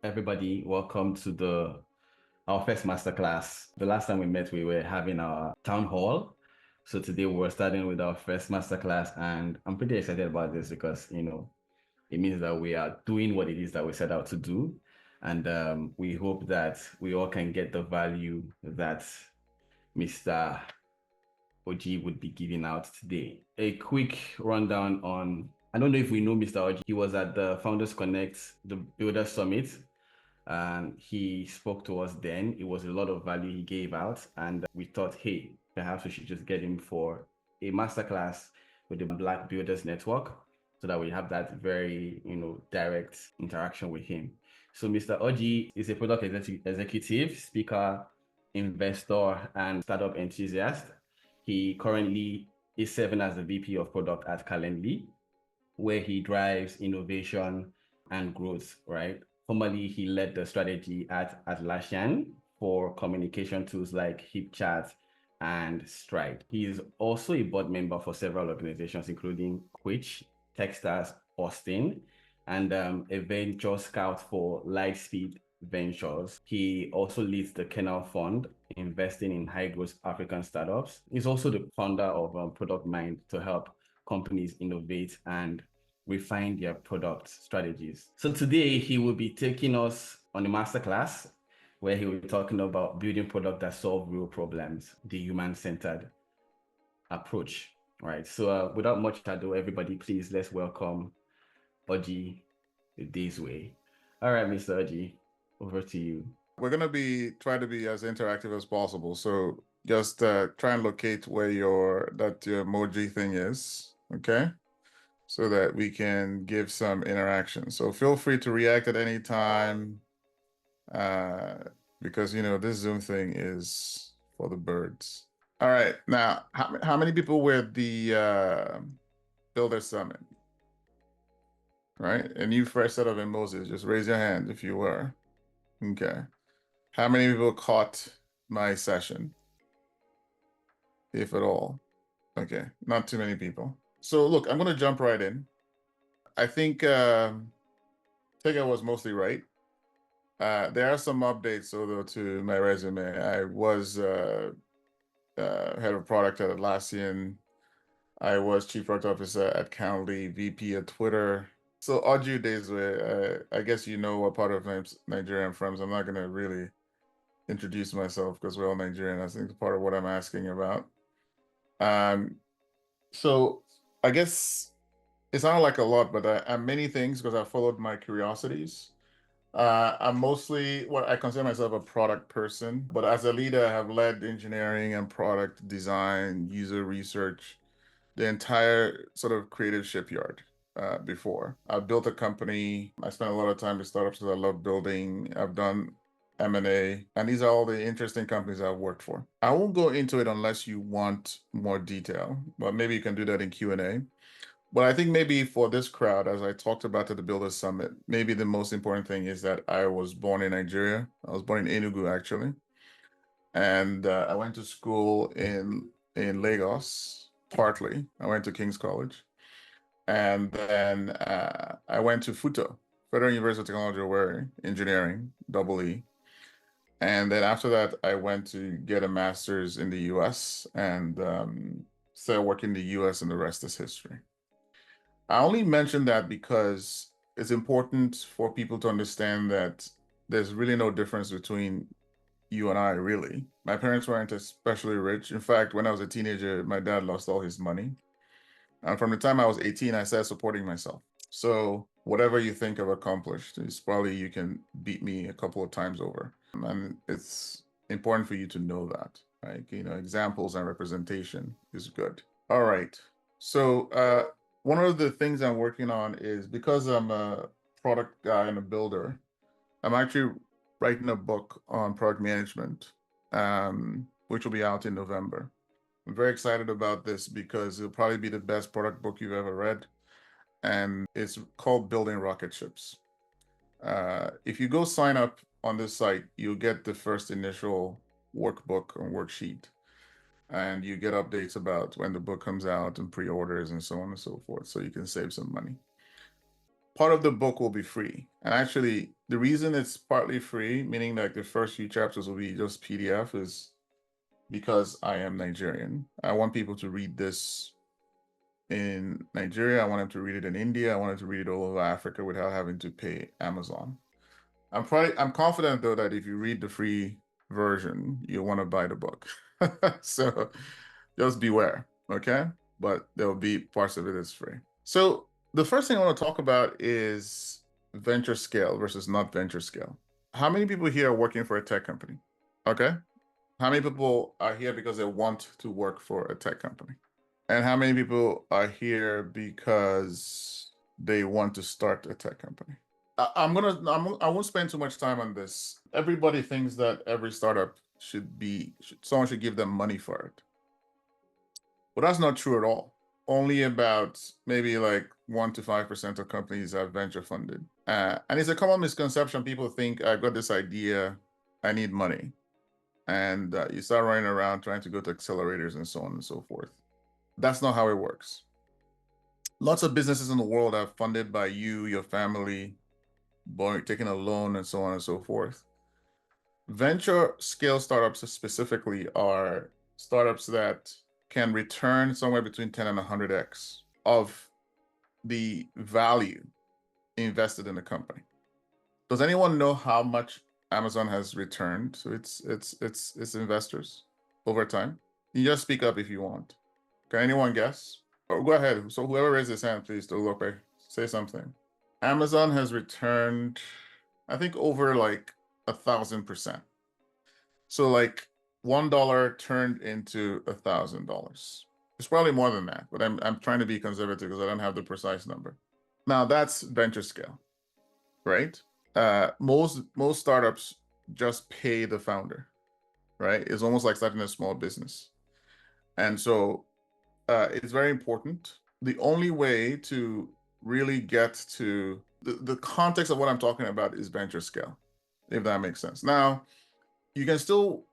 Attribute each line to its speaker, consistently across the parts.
Speaker 1: Everybody, welcome to the our first masterclass. The last time we met, we were having our town hall. So today we're starting with our first masterclass, and I'm pretty excited about this because it means that we are doing what it is that we set out to do, and we hope that we all can get the value that Mr. Oji would be giving out today. A quick rundown on. I don't know if we know Mr. Oji. He was at the Founders Connect, the Builder Summit, and he spoke to us then. It was a lot of value he gave out, and we thought, hey, perhaps we should just get him for a masterclass with the Black Builders Network so that we have that very, direct interaction with him. So Mr. Oji is a product executive, speaker, investor, and startup enthusiast. He currently is serving as the VP of product at Calendly, where he drives innovation and growth, right? Formerly, he led the strategy at Atlassian for communication tools like HipChat and Stride. He is also a board member for several organizations, including Twitch, Techstars, Austin, and a venture scout for Lightspeed Ventures. He also leads the Kennel Fund, investing in high growth African startups. He's also the founder of Product Mind to help companies innovate and refine their product strategies. So today he will be taking us on a masterclass where he will be talking about building products that solve real problems, the human-centered approach. Right. So without much ado, everybody, please let's welcome Oji Udezue. All right, Mr. Oji, over to you.
Speaker 2: We're going to be try to be as interactive as possible. So just try and locate where your emoji thing is, okay? So that we can give some interaction. So feel free to react at any time because, this Zoom thing is for the birds. All right. Now, how many people were at the Builder Summit? Right? A new fresh set of emojis. Just raise your hand if you were. Okay. How many people caught my session? If at all. Okay, not too many people. So look, I'm gonna jump right in. I think Tega was mostly right. There are some updates, although, to my resume. I was head of product at Atlassian. I was chief product officer at Calendly, VP at Twitter. So Oji Udezue, I guess you know what part of Nigeria I'm from, so I'm not gonna really introduce myself because we're all Nigerian. I think it's part of what I'm asking about. So I guess it's not like a lot, but I'm many things because I followed my curiosities. I'm mostly what I consider myself a product person, but as a leader, I have led engineering and product design, user research, the entire sort of creative shipyard before. I've built a company. I spent a lot of time with startups because I love building. I've done M&A, and these are all the interesting companies I've worked for. I won't go into it unless you want more detail, but maybe you can do that in Q&A. But I think maybe for this crowd, as I talked about at the Builder Summit, maybe the most important thing is that I was born in Nigeria. I was born in Enugu, actually. And I went to school in Lagos, partly. I went to King's College. And then I went to FUTO, Federal University of Technology Owerri, Engineering, double E. And then after that, I went to get a master's in the US and started working in the US, and the rest is history. I only mention that because it's important for people to understand that there's really no difference between you and I, really. My parents weren't especially rich. In fact, when I was a teenager, my dad lost all his money. And from the time I was 18, I started supporting myself. So whatever you think I've accomplished is probably you can beat me a couple of times over. And it's important for you to know that, right? Examples and representation is good. All right. So one of the things I'm working on is, because I'm a product guy and a builder, I'm actually writing a book on product management, which will be out in November. I'm very excited about this because it'll probably be the best product book you've ever read. And it's called Building Rocket Ships. If you go sign up on this site, you'll get the first initial workbook and worksheet. And you get updates about when the book comes out and pre-orders and so on and so forth, so you can save some money. part of the book will be free. And actually, the reason it's partly free, meaning like the first few chapters will be just PDF, is because I am Nigerian. I want people to read this in Nigeria. I want them to read it in India. I want them to read it all over Africa without having to pay Amazon. I'm confident though that if you read the free version, you'll want to buy the book. So just beware, okay? But there'll be parts of it that's free. So the first thing I want to talk about is venture scale versus not venture scale. How many people here are working for a tech company? Okay. How many people are here because they want to work for a tech company? And how many people are here because they want to start a tech company? I won't spend too much time on this. Everybody thinks that every startup someone should give them money for it. But that's not true at all. Only about maybe like 1 to 5% of companies are venture funded. And it's a common misconception. People think, I got this idea, I need money. And you start running around trying to go to accelerators and so on and so forth. That's not how it works. Lots of businesses in the world are funded by you, your family, taking a loan and so on and so forth. Venture scale startups specifically are startups that can return somewhere between 10 and 100x of the value invested in the company. Does anyone know how much Amazon has returned to its investors over time? You just speak up if you want. Can anyone guess? Or go ahead. So whoever raised his hand, please, Tolulope, say something. Amazon has returned, I think, over like 1,000%. So like $1 turned into $1,000. It's probably more than that, but I'm trying to be conservative because I don't have the precise number. Now that's venture scale, right? Most startups just pay the founder, right? It's almost like starting a small business. And so it's very important. The only way to really get to the context of what I'm talking about is venture scale, if that makes sense. Now, you can still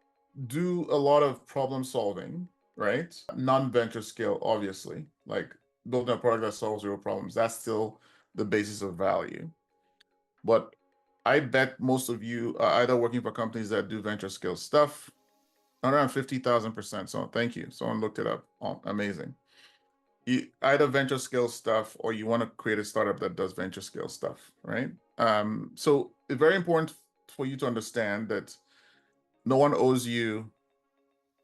Speaker 2: do a lot of problem solving, right? Non-venture scale, obviously, like building a product that solves real problems. That's still the basis of value. But I bet most of you are either working for companies that do venture scale stuff, around 50,000%. So thank you. Someone looked it up. Oh, amazing. You either venture scale stuff or you want to create a startup that does venture scale stuff, right? So it's very important for you to understand that no one owes you,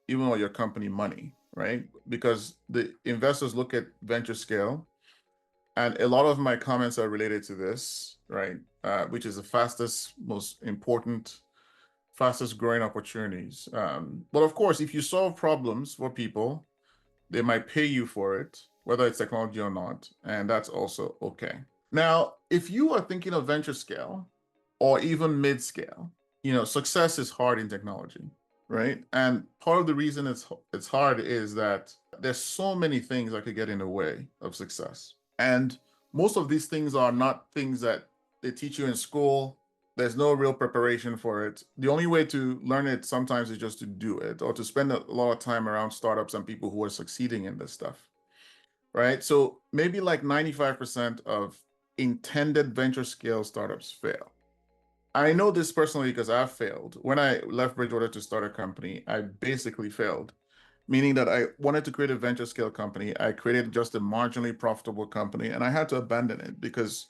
Speaker 2: even with your company, money, right? Because the investors look at venture scale, and a lot of my comments are related to this, right? Which is the fastest, most important, fastest growing opportunities. But of course, if you solve problems for people, they might pay you for it, whether it's technology or not, and that's also okay. Now, if you are thinking of venture scale or even mid-scale, success is hard in technology, right? And part of the reason it's hard is that there's so many things that could get in the way of success. And most of these things are not things that they teach you in school. There's no real preparation for it. The only way to learn it sometimes is just to do it or to spend a lot of time around startups and people who are succeeding in this stuff, right? So maybe like 95% of intended venture scale startups fail. I know this personally because I've failed. When I left Bridgewater to start a company, I basically failed, meaning that I wanted to create a venture scale company. I created just a marginally profitable company and I had to abandon it because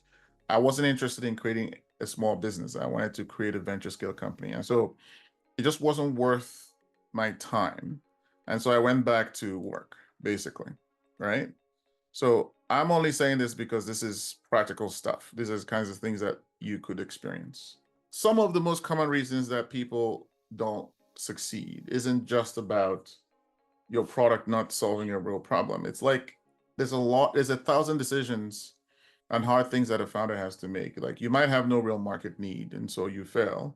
Speaker 2: I wasn't interested in creating a small business. I wanted to create a venture scale company. And so it just wasn't worth my time. And so I went back to work, basically, right? So I'm only saying this because this is practical stuff. These are kinds of things that you could experience. Some of the most common reasons that people don't succeed isn't just about your product not solving a real problem. It's like there's 1,000 decisions and hard things that a founder has to make. Like you might have no real market need, and so you fail,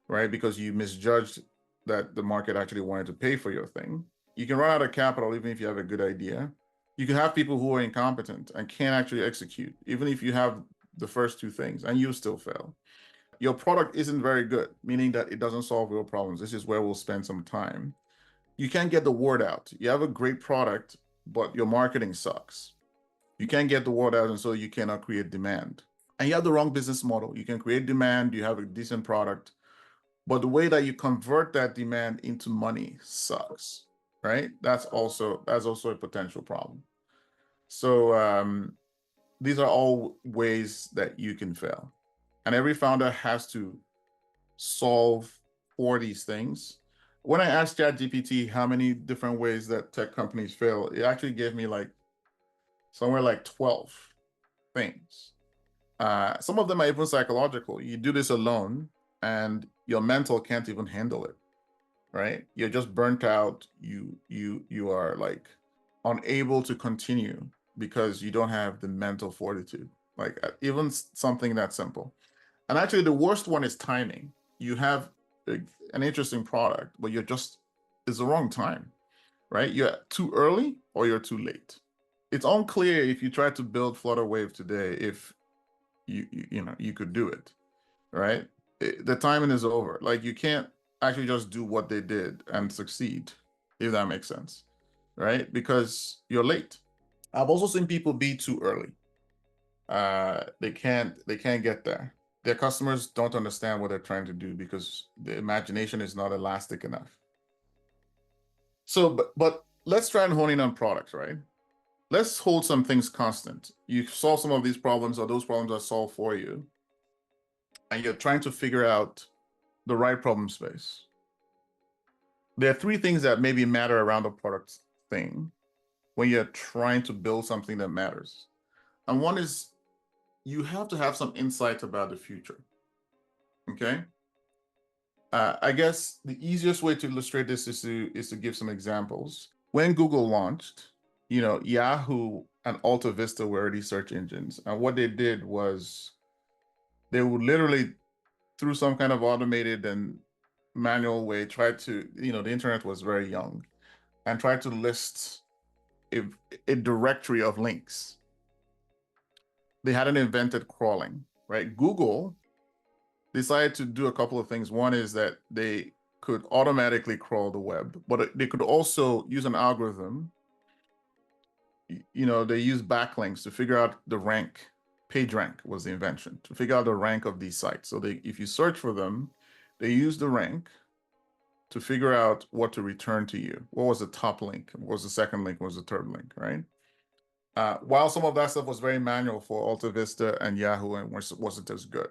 Speaker 2: right? Because you misjudged that the market actually wanted to pay for your thing. You can run out of capital even if you have a good idea. You can have people who are incompetent and can't actually execute, even if you have the first two things, and you still fail. Your product isn't very good, meaning that it doesn't solve real problems. This is where we'll spend some time. You can't get the word out. You have a great product, but your marketing sucks. You can't get the word out, and so you cannot create demand. and you have the wrong business model. You can create demand, you have a decent product, but the way that you convert that demand into money sucks, right? That's also a potential problem. So these are all ways that you can fail. And every founder has to solve for these things. When I asked ChatGPT how many different ways that tech companies fail, it actually gave me like somewhere like 12 things. Some of them are even psychological. You do this alone and your mental can't even handle it, right? You're just burnt out. You are like unable to continue because you don't have the mental fortitude. Like even something that simple. And actually, the worst one is timing. You have an interesting product, but it's the wrong time, right? You're too early or you're too late. It's unclear if you try to build Flutter Wave today, if you could do it, right? The timing is over. Like you can't actually just do what they did and succeed, if that makes sense, right? Because you're late. I've also seen people be too early. They can't get there. Their customers don't understand what they're trying to do because the imagination is not elastic enough. So, but let's try and hone in on products, right? Let's hold some things constant. You solve some of these problems, or those problems are solved for you, and you're trying to figure out the right problem space. There are three things that maybe matter around the product thing when you're trying to build something that matters. And one is you have to have some insight about the future. Okay. I guess the easiest way to illustrate this is to give some examples. When Google launched, Yahoo and Alta Vista were already search engines. And what they did was they would literally, through some kind of automated and manual way, try to, the internet was very young, and try to list a directory of links. They hadn't invented crawling, right? Google decided to do a couple of things. One is that they could automatically crawl the web, but they could also use an algorithm. They use backlinks to figure out the rank. Page rank was the invention, to figure out the rank of these sites. So if you search for them, they use the rank to figure out what to return to you. What was the top link? What was the second link? What was the third link, right? While some of that stuff was very manual for Alta Vista and Yahoo and wasn't as good.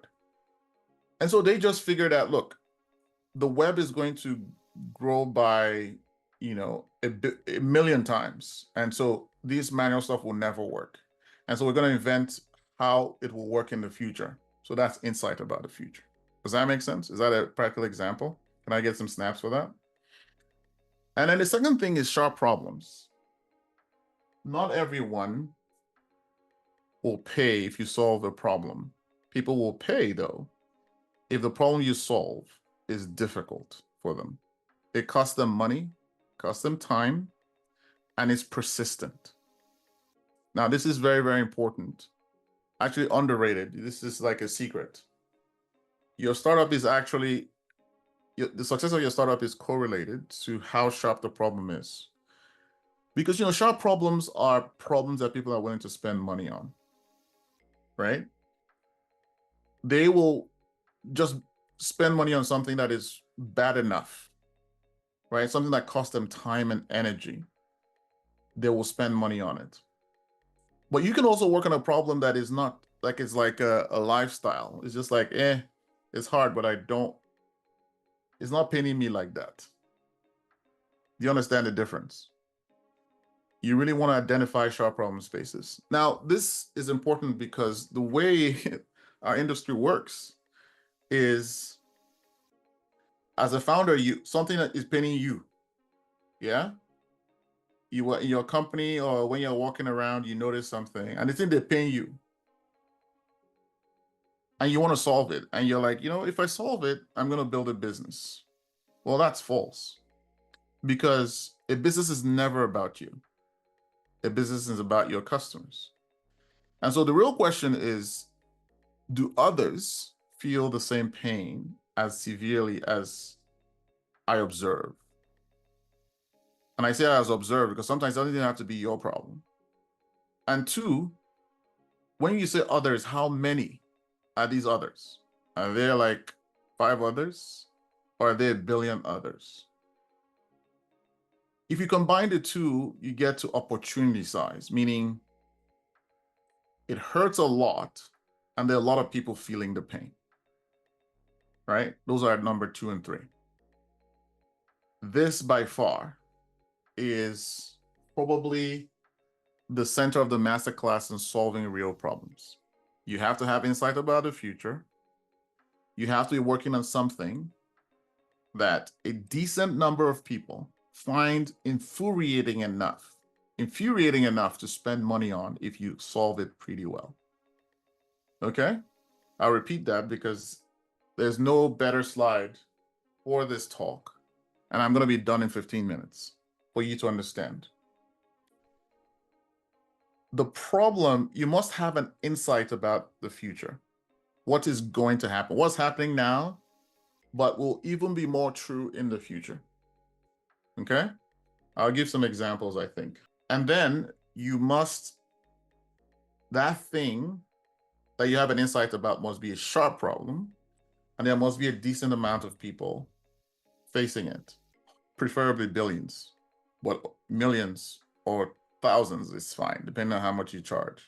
Speaker 2: And so they just figured out, look, the web is going to grow by, a million times. And so this manual stuff will never work. And so we're going to invent how it will work in the future. So that's insight about the future. Does that make sense? Is that a practical example? Can I get some snaps for that? And then the second thing is sharp problems. Not everyone will pay if you solve a problem. People will pay, though, if the problem you solve is difficult for them. It costs them money, costs them time, and it's persistent. Now, this is very, very important. Actually underrated. This is like a secret. Your startup is actually, the success of your startup is correlated to how sharp the problem is. Because, sharp problems are problems that people are willing to spend money on, right? They will just spend money on something that is bad enough, right? Something that costs them time and energy. They will spend money on it. But you can also work on a problem that is not like, it's like a lifestyle. It's just like, it's hard, but it's not paining me like that. Do you understand the difference? You really want to identify sharp problem spaces. Now, this is important because the way our industry works is, as a founder, something that is paining you. Yeah. You in your company, or when you're walking around, you notice something and it's in there paying you. And you want to solve it. And you're like, if I solve it, I'm going to build a business. Well, that's false. Because a business is never about you. A business is about your customers. And so the real question is, do others feel the same pain as severely as I observe? And I say as observe because sometimes it doesn't even have to be your problem. And two, when you say others, how many? are these others? Are there like 5 others? Or are there a billion others? If you combine the two, you get to opportunity size, meaning it hurts a lot, and there are a lot of people feeling the pain, right? Those are at number 2 and 3. This by far is probably the center of the masterclass in solving real problems. You have to have insight about the future. You have to be working on something that a decent number of people find infuriating enough to spend money on if you solve it pretty well. Okay? I'll repeat that because there's no better slide for this talk, and I'm going to be done in 15 minutes for you to understand. The problem, you must have an insight about the future. What is going to happen? What's happening now, but will even be more true in the future. Okay? I'll give some examples, I think. And then you must, that thing that you have an insight about must be a sharp problem, and there must be a decent amount of people facing it, preferably billions, but millions or thousands is fine, depending on how much you charge.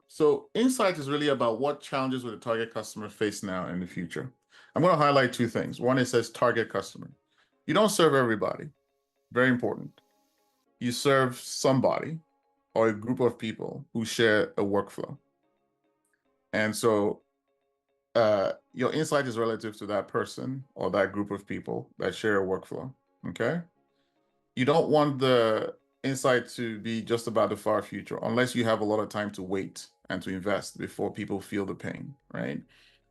Speaker 2: So insight is really about what challenges will the target customer face now and in the future. I'm going to highlight 2 things. One, it says target customer. You don't serve everybody. Very important. You serve somebody or a group of people who share a workflow. And so your insight is relative to that person or that group of people that share a workflow, okay? You don't want the insight to be just about the far future unless you have a lot of time to wait and to invest before people feel the pain, right?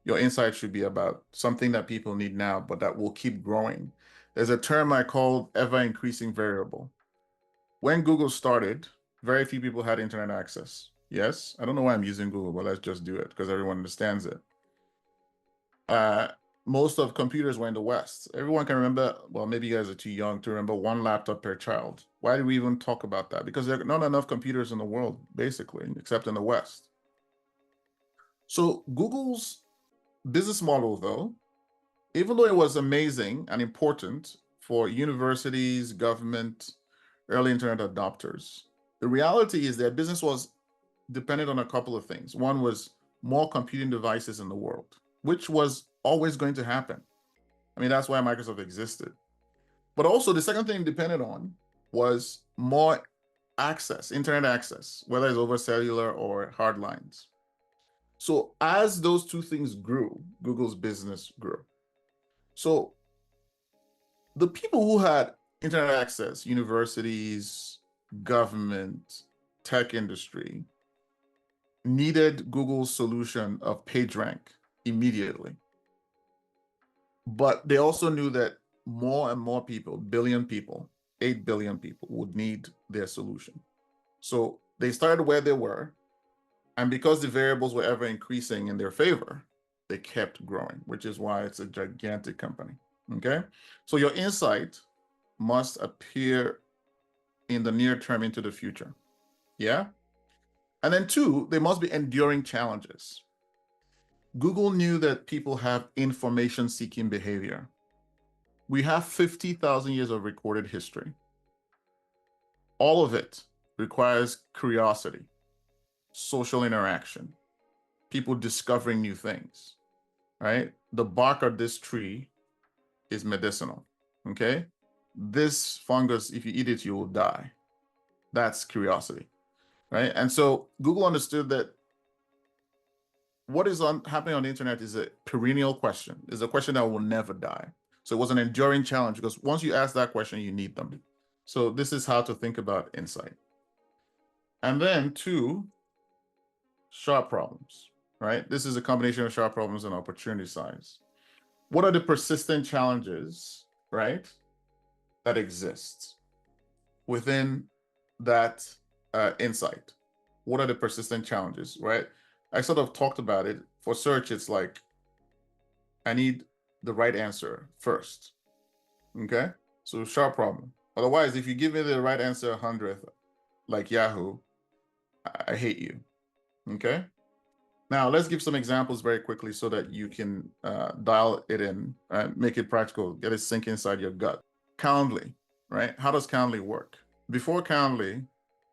Speaker 2: Your insight should be about something that people need now, but that will keep growing. There's a term I call ever-increasing variable. When Google started, very few people had internet access. Yes, I don't know why I'm using Google, but let's just do it because everyone understands it. Most of computers were in the West. Everyone can remember, well, maybe you guys are too young to remember 1 laptop per child. Why do we even talk about that? Because there are not enough computers in the world, basically, except in the West. So Google's business model, though, even though it was amazing and important for universities, government, early internet adopters, the reality is their business was dependent on a couple of things. One was more computing devices in the world, which was always going to happen. I mean, that's why Microsoft existed. But also the second thing depended on was more access, internet access, whether it's over cellular or hard lines. So as those 2 things grew, Google's business grew. So the people who had internet access, universities, government, tech industry, needed Google's solution of PageRank immediately. But they also knew that more and more people, 8 billion people, would need their solution. So they started where they were. And because the variables were ever increasing in their favor, they kept growing, which is why it's a gigantic company. Okay? So your insight must appear in the near term into the future. Yeah? And then 2, there must be enduring challenges. Google knew that people have information-seeking behavior. We have 50,000 years of recorded history. All of it requires curiosity, social interaction, people discovering new things, right? The bark of this tree is medicinal, okay? This fungus, if you eat it, you will die. That's curiosity, right? And so Google understood that what is happening on the internet is a perennial question. It's a question that will never die. So it was an enduring challenge because once you ask that question, you need them. So this is how to think about insight. And then 2, sharp problems, right? This is a combination of sharp problems and opportunity size. What are the persistent challenges, right, that exist within that insight? What are the persistent challenges, right? I sort of talked about it. For search, it's like, I need the right answer first, okay? So sharp problem. Otherwise, if you give me the right answer 100th, like Yahoo, I hate you, okay? Now, let's give some examples very quickly so that you can dial it in and make it practical, get it sink inside your gut. Calendly, right? How does Calendly work? Before Calendly,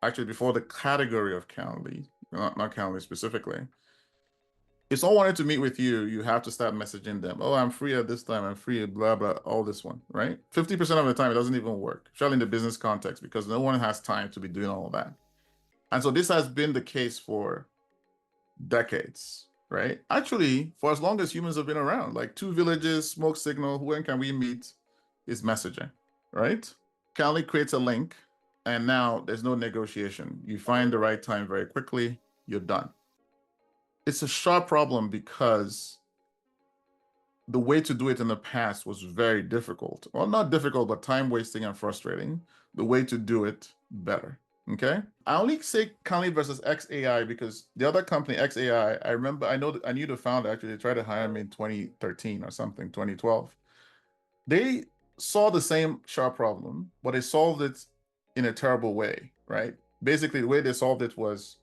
Speaker 2: actually before the category of Calendly, not Calendly specifically, if someone wanted to meet with you, you have to start messaging them. Oh, I'm free at this time. I'm free at blah, blah, all this one, right? 50% of the time, it doesn't even work, especially in the business context, because no one has time to be doing all of that. And so this has been the case for decades, right? Actually, for as long as humans have been around, like two villages, smoke signal, when can we meet is messaging, right? Calendly creates a link, and now there's no negotiation. You find the right time very quickly, you're done. It's a sharp problem because the way to do it in the past was very difficult. Well, not difficult, but time wasting and frustrating. The way to do it better. Okay. I only say Calendly versus XAI because the other company, XAI, I knew the founder. Actually, they tried to hire me in 2013 or something, 2012. They saw the same sharp problem, but they solved it in a terrible way, right? Basically, the way they solved it was,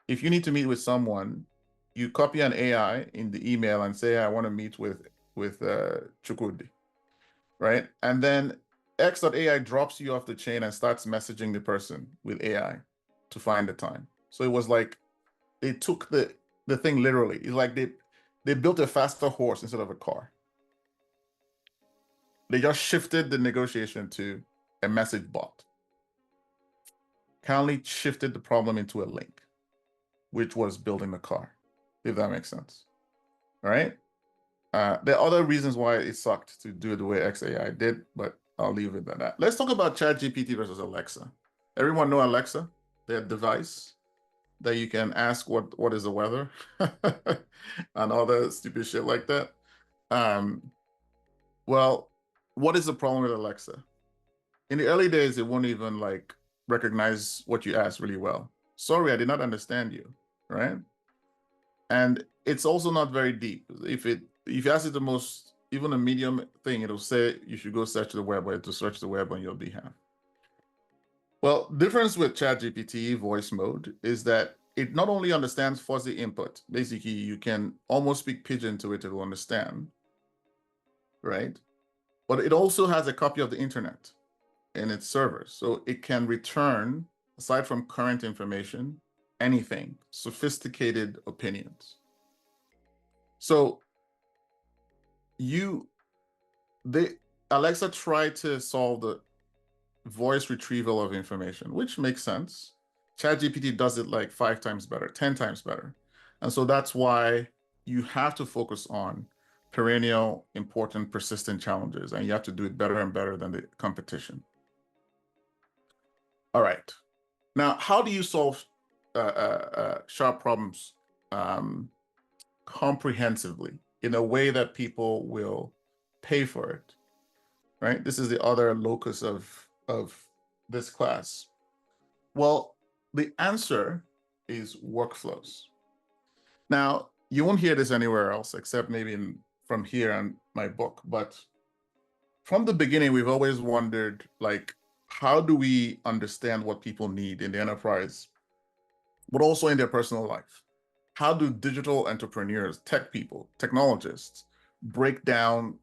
Speaker 2: if you need to meet with someone, you copy an AI in the email and say, I want to meet with Chukwudi, right? And then X.AI drops you off the chain and starts messaging the person with AI to find the time. So it was like they took the thing literally. It's like they built a faster horse instead of a car. They just shifted the negotiation to a message bot. Calendly shifted the problem into a link, which was building the car, if that makes sense. All right. There are other reasons why it sucked to do it the way XAI did, but I'll leave it at that. Let's talk about ChatGPT versus Alexa. Everyone know Alexa, their device that you can ask what is the weather and all that stupid shit like that. Well, what is the problem with Alexa? In the early days, it won't even like recognize what you ask really well. Sorry, I did not understand you, right? And it's also not very deep. If you ask it the most, even a medium thing, it'll say you should go search the web, or to search the web on your behalf. Well, difference with ChatGPT voice mode is that it not only understands fuzzy input. Basically, you can almost speak pidgin to it, it will understand, right? But it also has a copy of the internet in its servers. So it can return, aside from current information, anything, sophisticated opinions. So Alexa tried to solve the voice retrieval of information, which makes sense. ChatGPT does it like 5 times better, 10 times better. And so that's why you have to focus on perennial, important, persistent challenges, and you have to do it better and better than the competition. All right. Now, how do you solve sharp problems comprehensively in a way that people will pay for it, right? This is the other locus of this class. Well, the answer is workflows. Now, you won't hear this anywhere else except maybe from here and my book, but from the beginning, we've always wondered, like, how do we understand what people need in the enterprise, but also in their personal life? How do digital entrepreneurs, tech people, technologists break down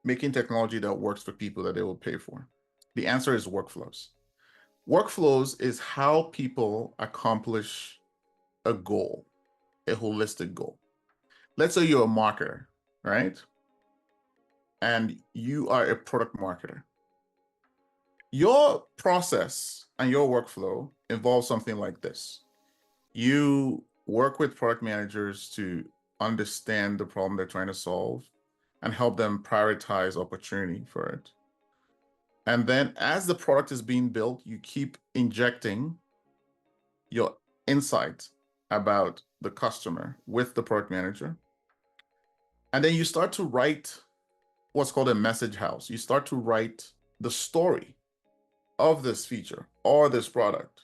Speaker 2: making technology that works for people that they will pay for? The answer is workflows. Workflows is how people accomplish a goal, a holistic goal. Let's say you're a marketer, right? And you are a product marketer. Your process and your workflow involves something like this. You work with product managers to understand the problem they're trying to solve and help them prioritize opportunity for it. And then as the product is being built, you keep injecting your insight about the customer with the product manager. And then you start to write what's called a message house. You start to write the story of this feature or this product.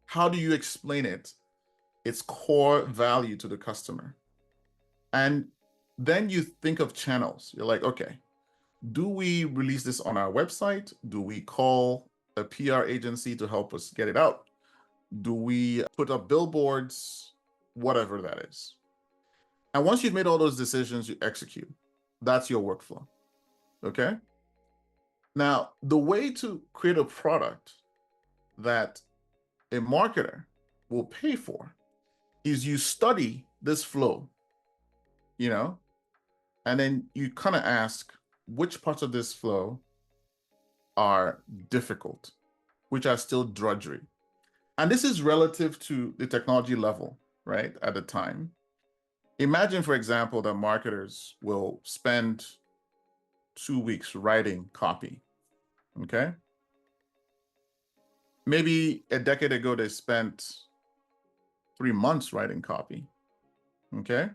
Speaker 2: How do you explain it? Its core value to the customer. And then you think of channels. You're like, okay, do we release this on our website? Do we call a PR agency to help us get it out? Do we put up billboards? whatever that is. And once you've made all those decisions, you execute. That's your workflow. Okay? Now, the way to create a product that a marketer will pay for is you study this flow, you know, and then you kind of ask which parts of this flow are difficult, which are still drudgery. And this is relative to the technology level, right, at the time. Imagine, for example, that marketers will spend 2 weeks writing copy, okay? Maybe a decade ago, they spent 3 months writing copy, okay?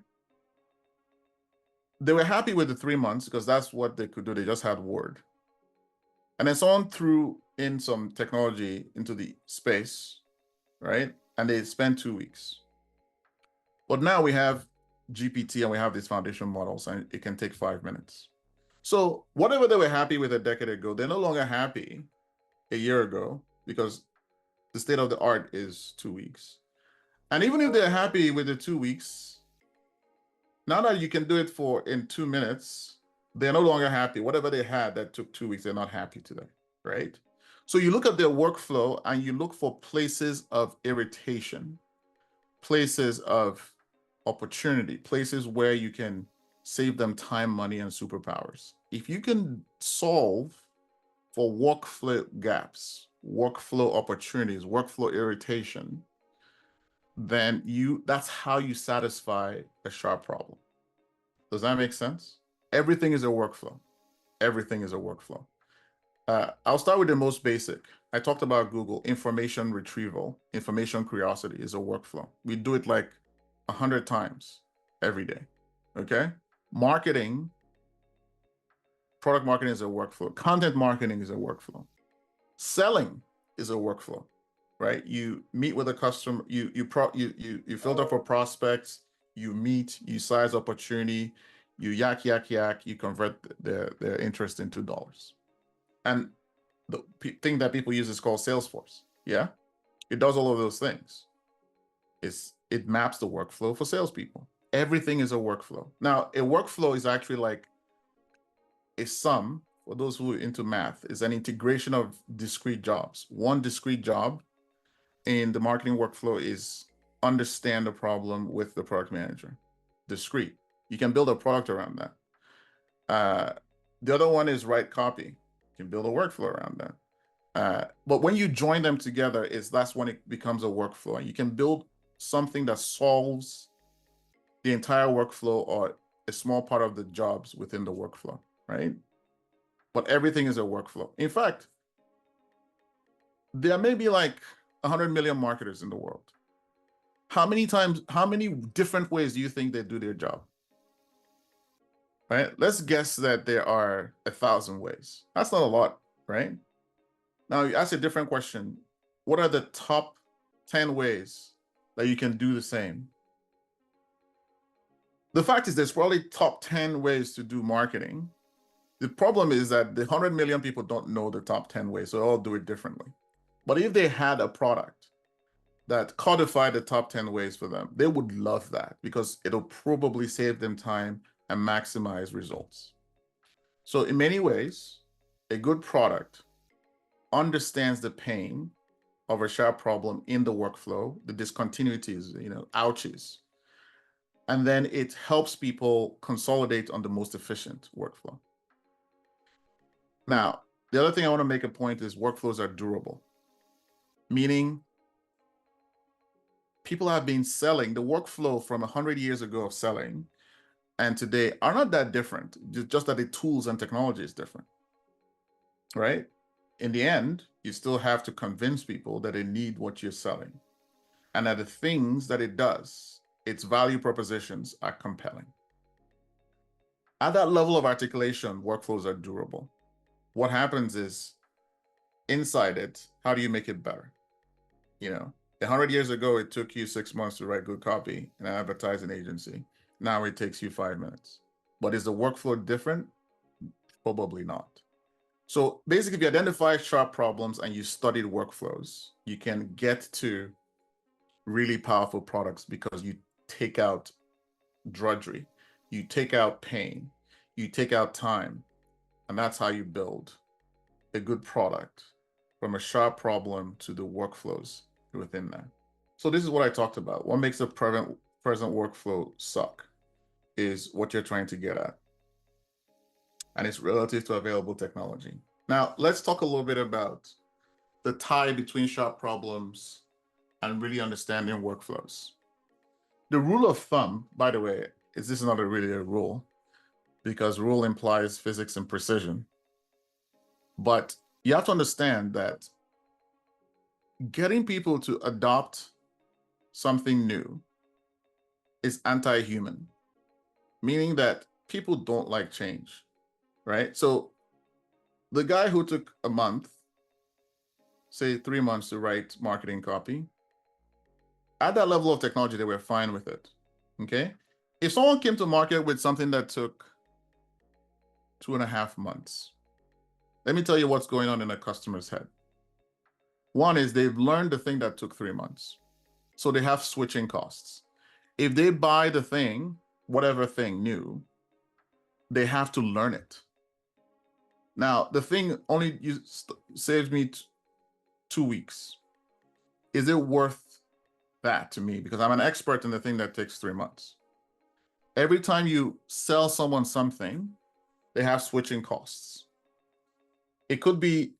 Speaker 2: They were happy with the 3 months because that's what they could do. They just had Word. And then someone threw in some technology into the space, right? And they spent 2 weeks. But now we have GPT and we have these foundation models, and it can take 5 minutes. So whatever they were happy with a decade ago, they're no longer happy a year ago because the state of the art is 2 weeks. And even if they're happy with the 2 weeks, now that you can do it in 2 minutes, they're no longer happy. Whatever they had that took 2 weeks, they're not happy today, right? So you look at their workflow and you look for places of irritation, places of opportunity, places where you can save them time, money, and superpowers. If you can solve for workflow gaps, workflow opportunities, workflow irritation, then that's how you satisfy a sharp problem. Does that make sense? Everything is a workflow. Everything is a workflow. I'll start with the most basic. I talked about Google. Information retrieval, information curiosity is a workflow. We do it like 100 times every day, okay? Marketing, product marketing is a workflow. Content marketing is a workflow. Selling is a workflow, right? You meet with a customer, you filter for prospects, you meet, you size opportunity, you yak, you convert their interest into dollars. And the thing that people use is called Salesforce. Yeah, it does all of those things. It maps the workflow for salespeople. Everything is a workflow. Now, a workflow is actually like a sum, for those who are into math, is an integration of discrete jobs. One discrete job in the marketing workflow is understand the problem with the product manager. Discrete. You can build a product around that. The other one is write copy. You can build a workflow around that. But when you join them together, that's when it becomes a workflow. And you can build something that solves the entire workflow or a small part of the jobs within the workflow, right? But everything is a workflow. In fact, there may be like 100 million marketers in the world. How many different ways do you think they do their job? Right? Let's guess that there are 1,000 ways. That's not a lot, right? Now you ask a different question. What are the top 10 ways that you can do the same? The fact is there's probably top 10 ways to do marketing. The problem is that the 100 million people don't know the top 10 ways, so they all do it differently. But if they had a product that codified the top 10 ways for them, they would love that because it'll probably save them time and maximize results. So in many ways, a good product understands the pain of a sharp problem in the workflow, the discontinuities, ouches. And then it helps people consolidate on the most efficient workflow. Now, the other thing I want to make a point is workflows are durable, meaning people have been selling the workflow from 100 years ago of selling and today are not that different, just that the tools and technology is different, right? In the end, you still have to convince people that they need what you're selling and that the things that it does, its value propositions are compelling. At that level of articulation, workflows are durable. What happens is inside it, how do you make it better? 100 years ago, it took you 6 months to write good copy in an advertising agency. Now it takes you 5 minutes. But is the workflow different? Probably not. So basically, if you identify sharp problems and you studied workflows, you can get to really powerful products because you take out drudgery, you take out pain, you take out time, and that's how you build a good product from a sharp problem to the workflows within that. So this is what I talked about. What makes a present workflow suck is what you're trying to get at, and it's relative to available technology. Now, let's talk a little bit about the tie between sharp problems and really understanding workflows. The rule of thumb, by the way, is this not really a rule, because rule implies physics and precision. But you have to understand that getting people to adopt something new is anti-human, meaning that people don't like change, right? So the guy who took a month, say 3 months to write marketing copy, at that level of technology, they were fine with it, okay? If someone came to market with something that took 2.5 months, let me tell you what's going on in a customer's head. One is they've learned the thing that took 3 months. So they have switching costs. If they buy the thing, whatever thing new, they have to learn it. Now, the thing only saves me 2 weeks. Is it worth that to me? Because I'm an expert in the thing that takes 3 months. Every time you sell someone something, they have switching costs. It could be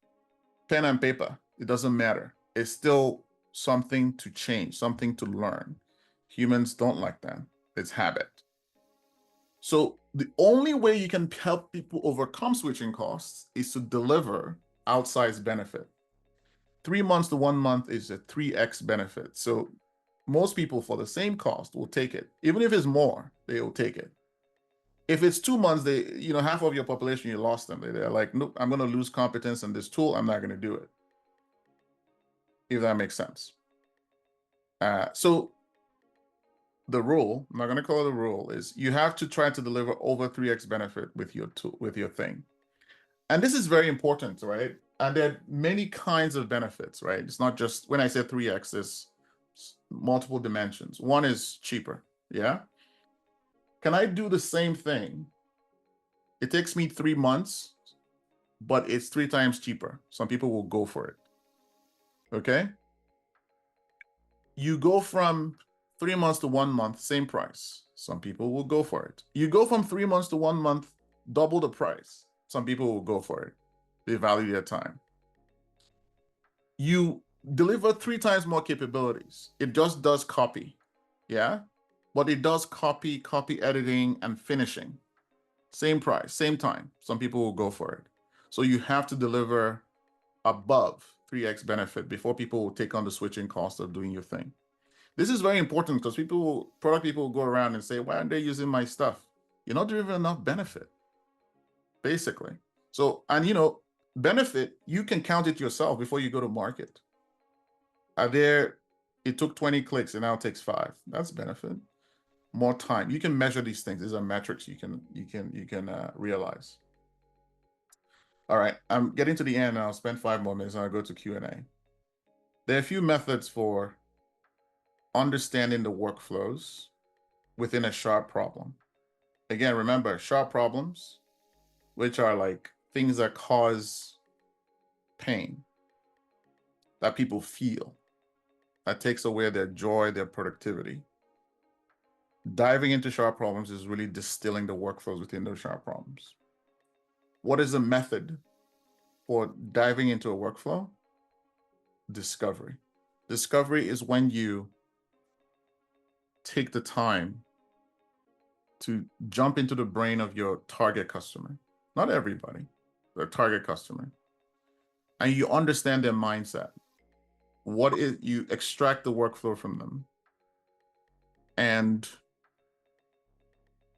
Speaker 2: pen and paper. It doesn't matter. It's still something to change, something to learn. Humans don't like that. It's habit. So the only way you can help people overcome switching costs is to deliver outsized benefit. 3 months to 1 month is a 3x benefit. So most people for the same cost will take it. Even if it's more, they will take it. If it's 2 months, half of your population, you lost them. They're like, nope, I'm going to lose competence in this tool. I'm not going to do it. If that makes sense. So the rule, I'm not going to call it a rule, is you have to try to deliver over 3x benefit with your tool, with your thing. And this is very important, right? And there are many kinds of benefits, right? It's not just, when I say 3x, there's multiple dimensions. One is cheaper, yeah? Can I do the same thing? It takes me 3 months, but it's 3 times cheaper. Some people will go for it, okay? You go from 3 months to 1 month, same price. Some people will go for it. You go from 3 months to 1 month, double the price. Some people will go for it. They value their time. You deliver 3 times more capabilities. It just does copy, yeah? But it does copy editing, and finishing. Same price, same time. Some people will go for it. So you have to deliver above 3x benefit before people will take on the switching cost of doing your thing. This is very important because product people will go around and say, why aren't they using my stuff? You're not delivering enough benefit, basically. So, and benefit, you can count it yourself before you go to market. It took 20 clicks and now it takes 5. That's benefit. More time. You can measure these things. These are metrics you can realize. All right, I'm getting to the end. I'll spend 5 more minutes and I'll go to Q&A. There are a few methods for understanding the workflows within a sharp problem. Again, remember, sharp problems, which are like things that cause pain, that people feel, that takes away their joy, their productivity. Diving into sharp problems is really distilling the workflows within those sharp problems. What is the method for diving into a workflow? Discovery. Discovery is when you take the time to jump into the brain of your target customer. Not everybody, their target customer. And you understand their mindset. You extract the workflow from them. And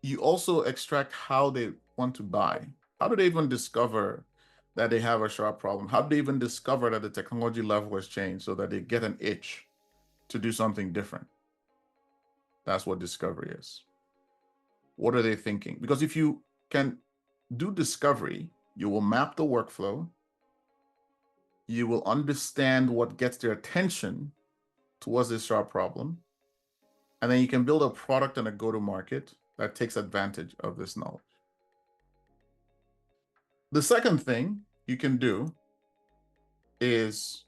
Speaker 2: you also extract how they want to buy. How do they even discover that they have a sharp problem? How do they even discover that the technology level has changed so that they get an itch to do something different? That's what discovery is. What are they thinking? Because if you can do discovery, you will map the workflow. You will understand what gets their attention, towards this sharp problem. And then you can build a product and a go-to-market that takes advantage of this knowledge. The second thing you can do is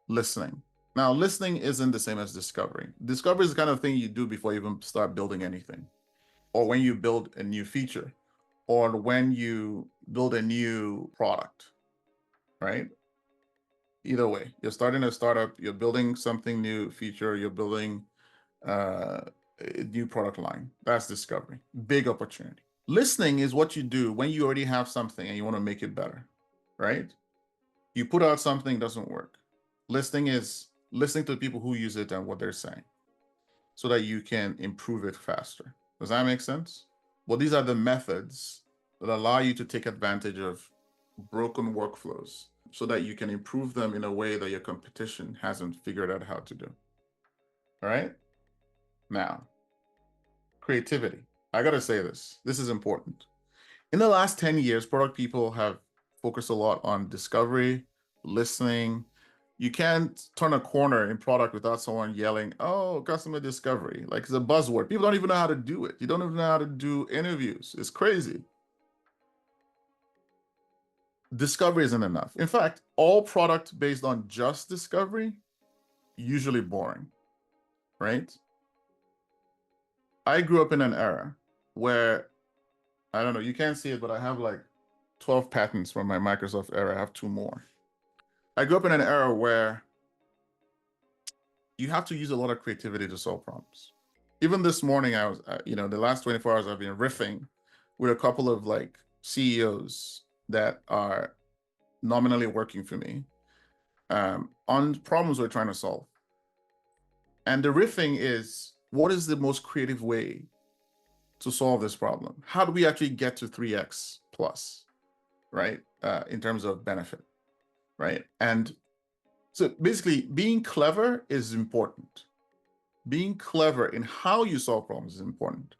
Speaker 2: listening. Now, listening isn't the same as discovery. Discovery is the kind of thing you do before you even start building anything, or when you build a new feature, or when you build a new product, right? Either way, you're starting a startup, you're building something new feature, you're building a new product line. That's discovery, big opportunity. Listening is what you do when you already have something and you want to make it better, right? You put out something, doesn't work. Listening is listening to the people who use it and what they're saying so that you can improve it faster. Does that make sense? Well, these are the methods that allow you to take advantage of broken workflows so that you can improve them in a way that your competition hasn't figured out how to do. All right? Now, creativity. I got to say this. This is important. In the last 10 years, product people have focused a lot on discovery, listening. You can't turn a corner in product without someone yelling, oh, customer discovery. Like it's a buzzword. People don't even know how to do it. You don't even know how to do interviews. It's crazy. Discovery isn't enough. In fact, all product based on just discovery, usually boring, right? I grew up in an era where, I don't know, you can't see it, but I have like 12 patents from my Microsoft era. I have 2 more. I grew up in an era where you have to use a lot of creativity to solve problems. Even this morning, I was, the last 24 hours, I've been riffing with a couple of like CEOs that are nominally working for me on problems we're trying to solve. And the riffing is, what is the most creative way to solve this problem? How do we actually get to 3x plus, right? In terms of benefit, right? And so basically being clever is important. Being clever in how you solve problems is important.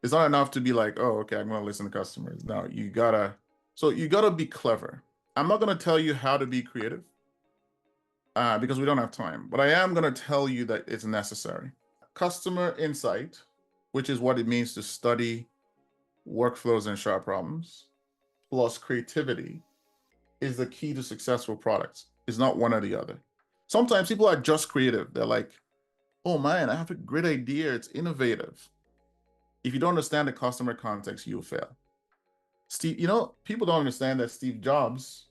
Speaker 2: It's not enough to be like, oh, okay, I'm gonna listen to customers. No, you gotta be clever. I'm not gonna tell you how to be creative because we don't have time, but I am gonna tell you that it's necessary. Customer insight, which is what it means to study workflows and sharp problems, plus creativity is the key to successful products. It's not one or the other. Sometimes people are just creative. They're like, oh man, I have a great idea. It's innovative. If you don't understand the customer context, you'll fail. People don't understand that Steve Jobs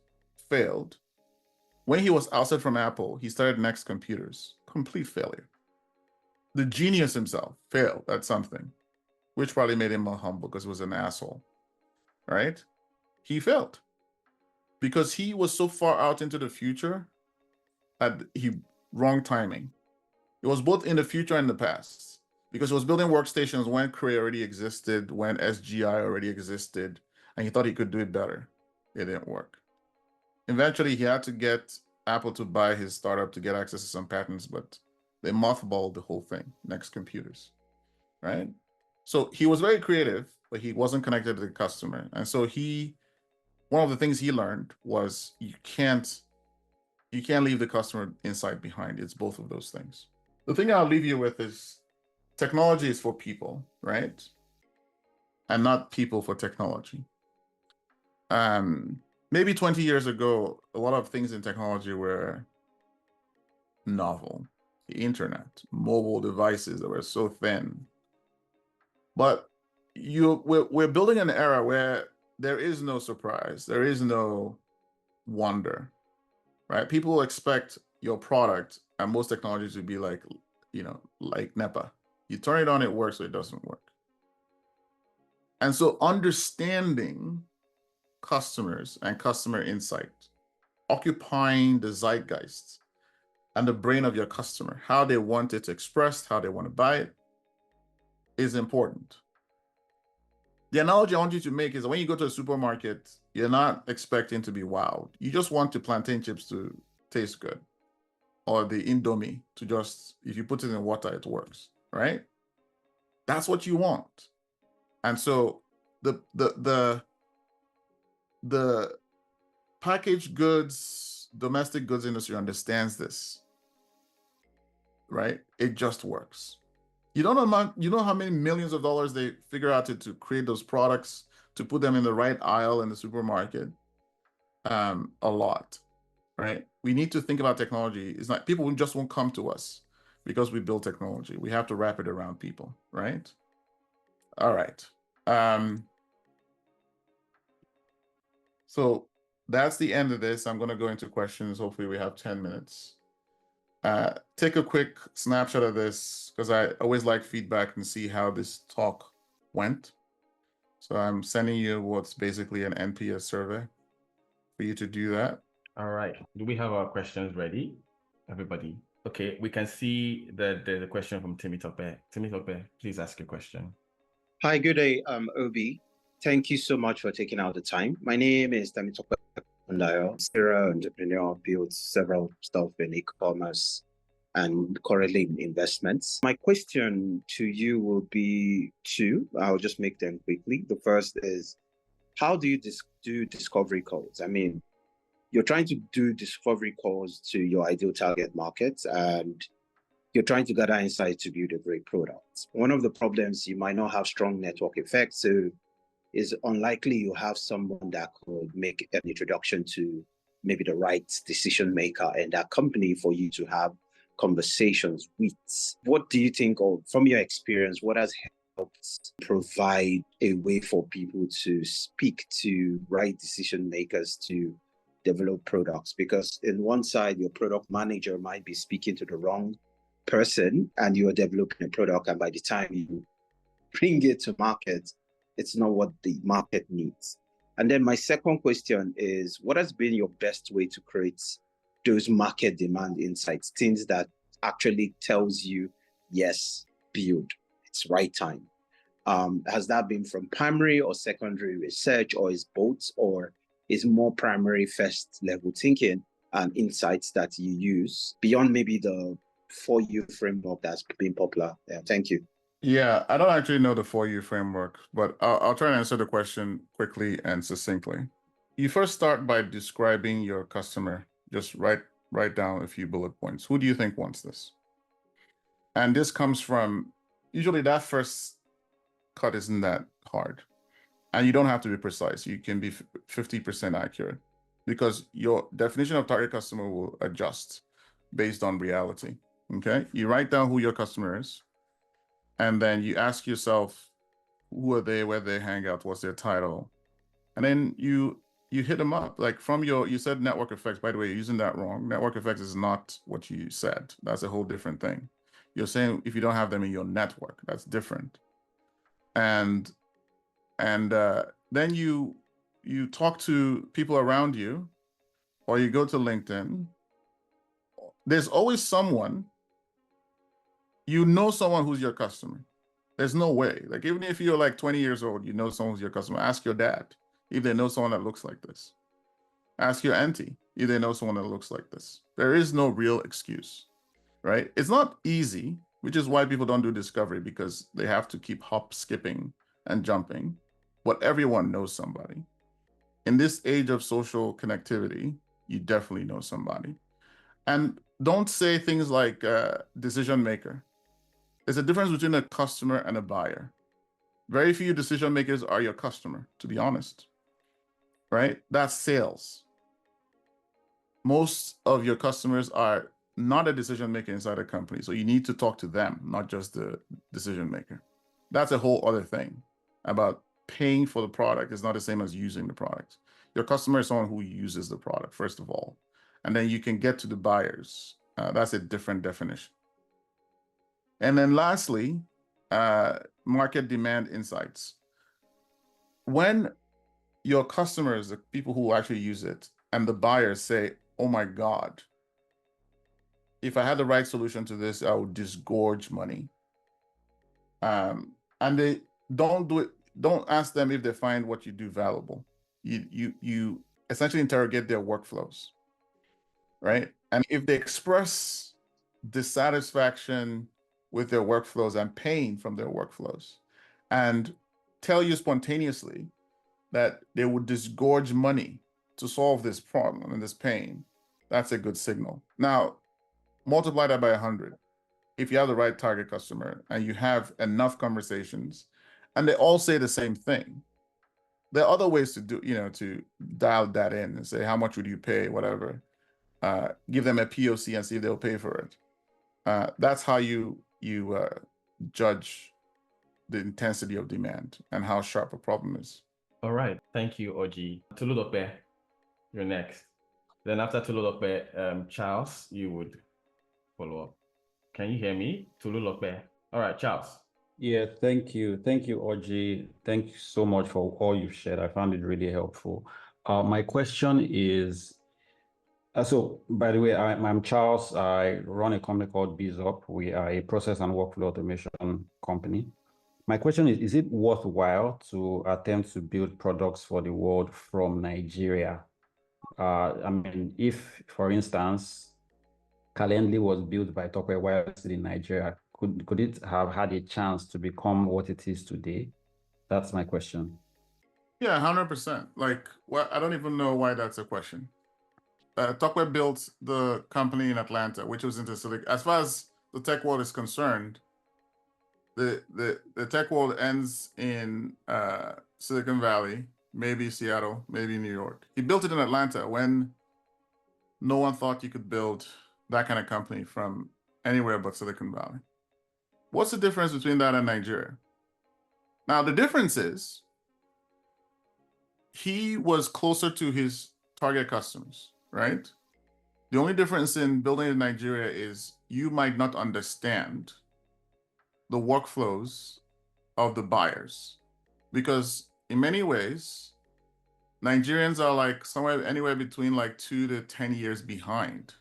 Speaker 2: failed. When he was ousted from Apple, he started Next Computers. Complete failure. The genius himself failed at something, which probably made him more humble because he was an asshole, right? He failed because he was so far out into the future that wrong timing. It was both in the future and the past because he was building workstations when Cray already existed, when SGI already existed, and he thought he could do it better. It didn't work. Eventually, he had to get Apple to buy his startup to get access to some patents, but they mothballed the whole thing, Next Computers, right? So he was very creative, but he wasn't connected to the customer. And so one of the things he learned was you can't leave the customer insight behind. It's both of those things. The thing I'll leave you with is technology is for people, right? And not people for technology. Maybe 20 years ago, a lot of things in technology were novel. The internet, mobile devices that were so thin. But we're building an era where there is no surprise, there is no wonder, right? People expect your product and most technologies to be like, like NEPA. You turn it on, it works, or it doesn't work. And so understanding customers and customer insight, occupying the zeitgeist and the brain of your customer, how they want it expressed, how they want to buy it, is important. The analogy I want you to make is that when you go to a supermarket, you're not expecting to be wowed. You just want the plantain chips to taste good, or the Indomie to just, if you put it in water, it works, right? That's what you want. And so the packaged goods, domestic goods industry understands this. right? It just works. You don't know, you know how many millions of dollars they figure out to create those products, to put them in the right aisle in the supermarket. A lot, right? We need to think about technology. It's not, people just won't come to us because we build technology. We have to wrap it around people, right? All right. So that's the end of this. I'm going to go into questions. Hopefully we have 10 minutes. Take a quick snapshot of this because I always like feedback and see how this talk went. So I'm sending you what's basically an NPS survey for you to do that.
Speaker 1: All right. Do we have our questions ready, everybody? Okay, we can see that there's a question from Timmy Tope. Timmy Tope, please ask your question.
Speaker 3: Hi, good day, Obi. Thank you so much for taking out the time. My name is Temitope Ndayo, serial entrepreneur, built several stuff in e-commerce and currently in investments. My question to you will be two. I'll just make them quickly. The first is, how do you do discovery calls? I mean, you're trying to do discovery calls to your ideal target market, and you're trying to gather insights to build a great product. One of the problems, you might not have strong network effects, so it's unlikely you have someone that could make an introduction to maybe the right decision maker in that company for you to have conversations with. What do you think, or from your experience, what has helped provide a way for people to speak to right decision makers to develop products? Because in one side, your product manager might be speaking to the wrong person and you're developing a product, and by the time you bring it to market, it's not what the market needs. And then my second question is, what has been your best way to create those market demand insights, things that actually tells you, yes, build, it's right time? Has that been from primary or secondary research, or is both, or is more primary first level thinking and insights that you use beyond maybe the 4U framework that's been popular? Yeah, thank you.
Speaker 2: Yeah, I don't actually know the 4U framework, but I'll try and answer the question quickly and succinctly. You first start by describing your customer. Just write down a few bullet points. Who do you think wants this? And this comes from, usually that first cut isn't that hard. And you don't have to be precise. You can be 50% accurate because your definition of target customer will adjust based on reality. Okay, you write down who your customer is, and then you ask yourself, who are they, where they hang out, what's their title, and then you hit them up. Like from you said network effects. By the way, you're using that wrong. Network effects is not what you said. That's a whole different thing. You're saying if you don't have them in your network, that's different. And then you talk to people around you, or you go to LinkedIn. There's always someone, someone who's your customer. There's no way. Like, even if you're like 20 years old, you know someone's your customer. Ask your dad if they know someone that looks like this. Ask your auntie if they know someone that looks like this. There is no real excuse, right? It's not easy, which is why people don't do discovery, because they have to keep hop, skipping, and jumping. But everyone knows somebody. In this age of social connectivity, you definitely know somebody. And don't say things like decision maker. There's a difference between a customer and a buyer. Very few decision makers are your customer, to be honest, right? That's sales. Most of your customers are not a decision maker inside a company. So you need to talk to them, not just the decision maker. That's a whole other thing about paying for the product. Is not the same as using the product. Your customer is someone who uses the product, first of all. And then you can get to the buyers. That's a different definition. And then lastly, market demand insights. When your customers, the people who actually use it, and the buyers say, oh my God, if I had the right solution to this, I would disgorge money. And they don't do it. Don't ask them if they find what you do valuable. You essentially interrogate their workflows, right? And if they express dissatisfaction with their workflows and pain from their workflows, and tell you spontaneously that they would disgorge money to solve this problem and this pain, that's a good signal. Now, multiply that by 100. if you have the right target customer and you have enough conversations and they all say the same thing, there are other ways to do, to dial that in and say, how much would you pay, whatever. Give them a POC and see if they'll pay for it. That's how you judge the intensity of demand and how sharp a problem is.
Speaker 1: All right. Thank you, Oji. Tolulope, you're next. Then after Tolulope, Charles, you would follow up. Can you hear me? Tolulope. All right, Charles.
Speaker 4: Yeah, thank you. Thank you, Oji. Thank you so much for all you've shared. I found it really helpful. My question is, so by the way, I'm Charles. I run a company called BizUp. We are a process and workflow automation company. My question is it worthwhile to attempt to build products for the world from Nigeria? I mean, if, for instance, Calendly was built by Tokwe while still in Nigeria, could it have had a chance to become what it is today? That's my question.
Speaker 2: Yeah, 100%. Like, well, I don't even know why that's a question. Tokwe built the company in Atlanta, which was into Silicon. As far as the tech world is concerned, the tech world ends in Silicon Valley, maybe Seattle, maybe New York. He built it in Atlanta when no one thought you could build that kind of company from anywhere but Silicon Valley. What's the difference between that and Nigeria? Now, the difference is he was closer to his target customers, right? The only difference in building in Nigeria is you might not understand the workflows of the buyers, because in many ways, Nigerians are like anywhere between like 2 to 10 years behind.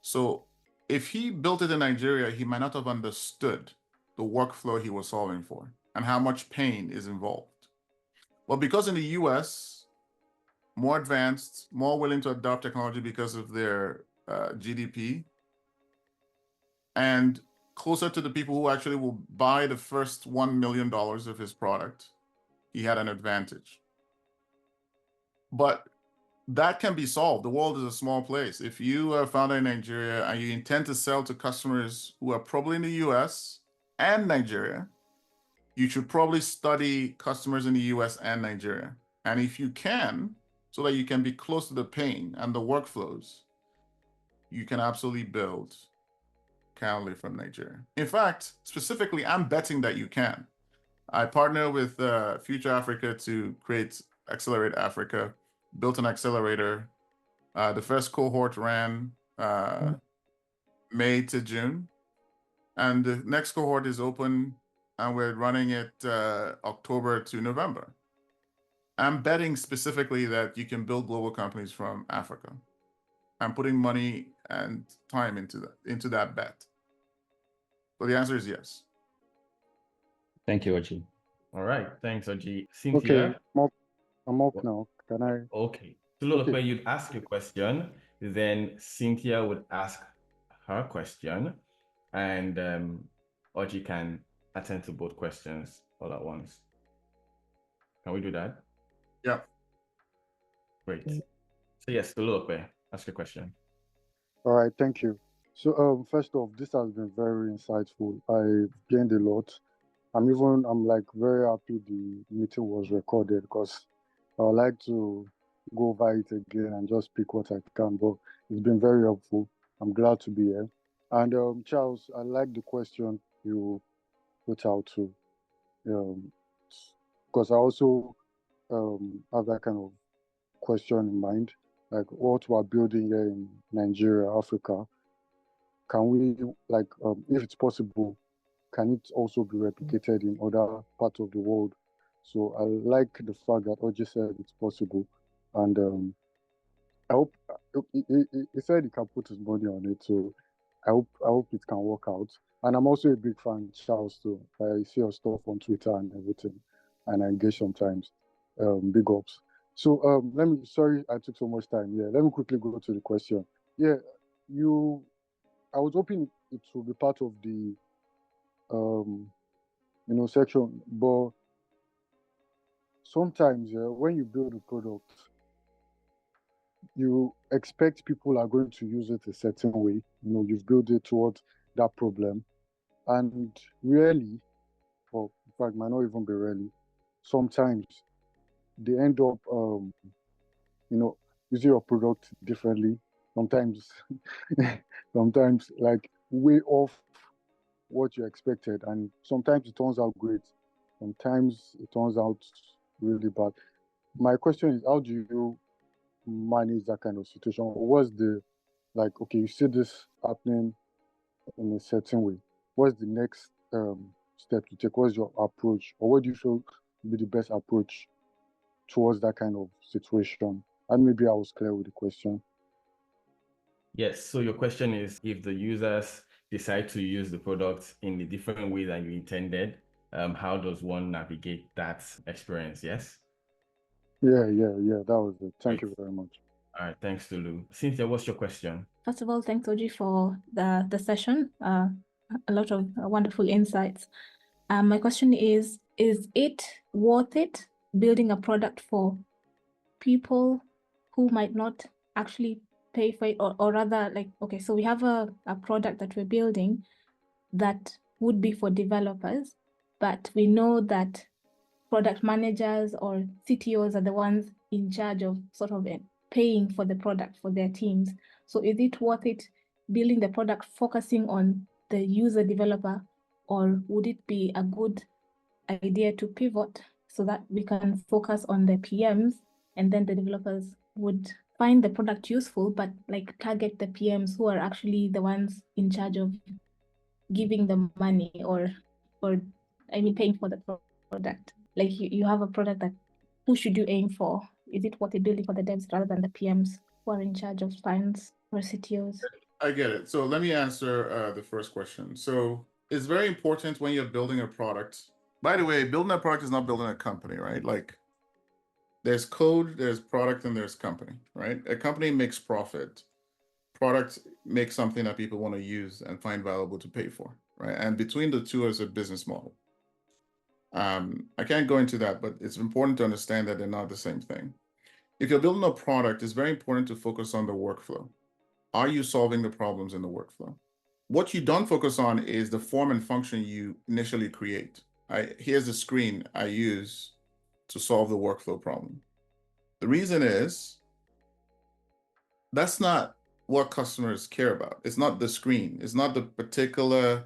Speaker 2: So if he built it in Nigeria, he might not have understood the workflow he was solving for and how much pain is involved. Well, because in the US, more advanced, more willing to adopt technology because of their GDP, and closer to the people who actually will buy the first $1 million of his product, he had an advantage. But that can be solved. The world is a small place. If you are founded in Nigeria and you intend to sell to customers who are probably in the US and Nigeria, you should probably study customers in the US and Nigeria. And if you can, so that you can be close to the pain and the workflows, you can absolutely build Calendly from Nigeria. In fact, specifically, I'm betting that you can. I partner with Future Africa to create Accelerate Africa, built an accelerator. The first cohort ran May to June, and the next cohort is open, and we're running it October to November. I'm betting specifically that you can build global companies from Africa. I'm putting money and time into that bet. So the answer is yes.
Speaker 4: Thank you, Oji.
Speaker 1: All right. Thanks, Oji. Cynthia?
Speaker 5: Okay, I'm up now. Can I?
Speaker 1: Okay. Tolulope,
Speaker 5: Okay.
Speaker 1: you'd ask your question, then Cynthia would ask her question, and Oji can attend to both questions all at once. Can we do that?
Speaker 2: Yeah.
Speaker 1: Great. So yes, Tolulope, ask your question.
Speaker 5: All right, thank you. So, first off, this has been very insightful. I gained a lot. I'm like very happy the meeting was recorded, because I would like to go over it again and just pick what I can. But it's been very helpful. I'm glad to be here. And Charles, I like the question you put out too, because I also have that kind of question in mind, like what we're building here in Nigeria, Africa. Can we, like, if it's possible, can it also be replicated in other parts of the world? So I like the fact that Oji said it's possible, and I hope he said he can put his money on it. So I hope it can work out. And I'm also a big fan, Charles, too. I see your stuff on Twitter and everything, and I engage sometimes. Big ups. So sorry I took so much time. Yeah, let me quickly go to the question. Yeah, I was hoping it will be part of the section, but sometimes when you build a product, you expect people are going to use it a certain way. You've built it towards that problem. And rarely, or in fact, might not even be rarely, sometimes they end up, using your product differently. Sometimes, sometimes like way off what you expected, and sometimes it turns out great. Sometimes it turns out really bad. My question is, how do you manage that kind of situation? What's the, like, okay, you see this happening in a certain way. What's the next step to take? What's your approach, or what do you feel would be the best approach towards that kind of situation? And maybe I was clear with the question.
Speaker 1: Yes. So your question is, if the users decide to use the product in a different way than you intended, how does one navigate that experience? Yes.
Speaker 5: Yeah. That was it. Thank
Speaker 1: Great.
Speaker 5: you very much.
Speaker 1: All right. Thanks, Tolu. Cynthia, what's your question?
Speaker 6: First of all, thanks, Oji, for the session. A lot of wonderful insights. My question is it worth it building a product for people who might not actually pay for it, or rather, like, okay, so we have a product that we're building that would be for developers, but we know that product managers or CTOs are the ones in charge of sort of paying for the product for their teams. So is it worth it building the product focusing on the user developer, or would it be a good idea to pivot so that we can focus on the PMs, and then the developers would find the product useful, but like target the PMs who are actually the ones in charge of giving them money or paying for the product? Like you have a product that, who should you aim for? Is it worth it building for the devs rather than the PMs who are in charge of funds or CTOs?
Speaker 2: I get it. So let me answer the first question. So it's very important when you're building a product. By the way, building a product is not building a company, right? Like there's code, there's product, and there's company, right? A company makes profit. Product makes something that people want to use and find valuable to pay for, right? And between the two is a business model. I can't go into that, but it's important to understand that they're not the same thing. If you're building a product, it's very important to focus on the workflow. Are you solving the problems in the workflow? What you don't focus on is the form and function you initially create. Here's the screen I use to solve the workflow problem. The reason is that's not what customers care about. It's not the screen. It's not the particular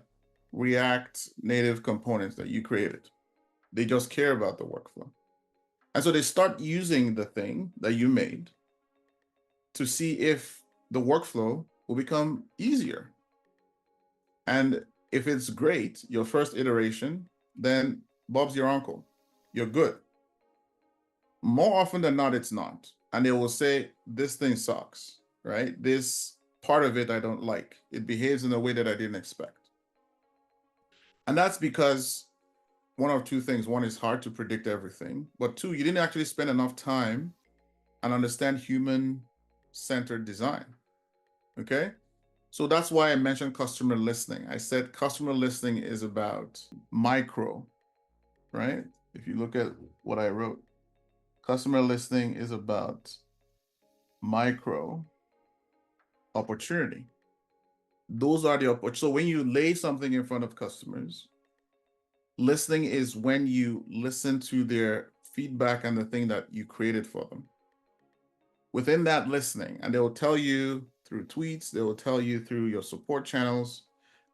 Speaker 2: React native components that you created. They just care about the workflow. And so they start using the thing that you made to see if the workflow will become easier. And if it's great, your first iteration, then Bob's your uncle. You're good. More often than not, it's not. And they will say, this thing sucks, right? This part of it I don't like. It behaves in a way that I didn't expect. And that's because one of two things. One, is hard to predict everything. But two, you didn't actually spend enough time and understand human-centered design, okay? So that's why I mentioned customer listening. I said customer listening is about micro, right? If you look at what I wrote, customer listening is about micro opportunity. Those are the opportunities. So when you lay something in front of customers, listening is when you listen to their feedback and the thing that you created for them. Within that listening, and they will tell you through tweets, they will tell you through your support channels,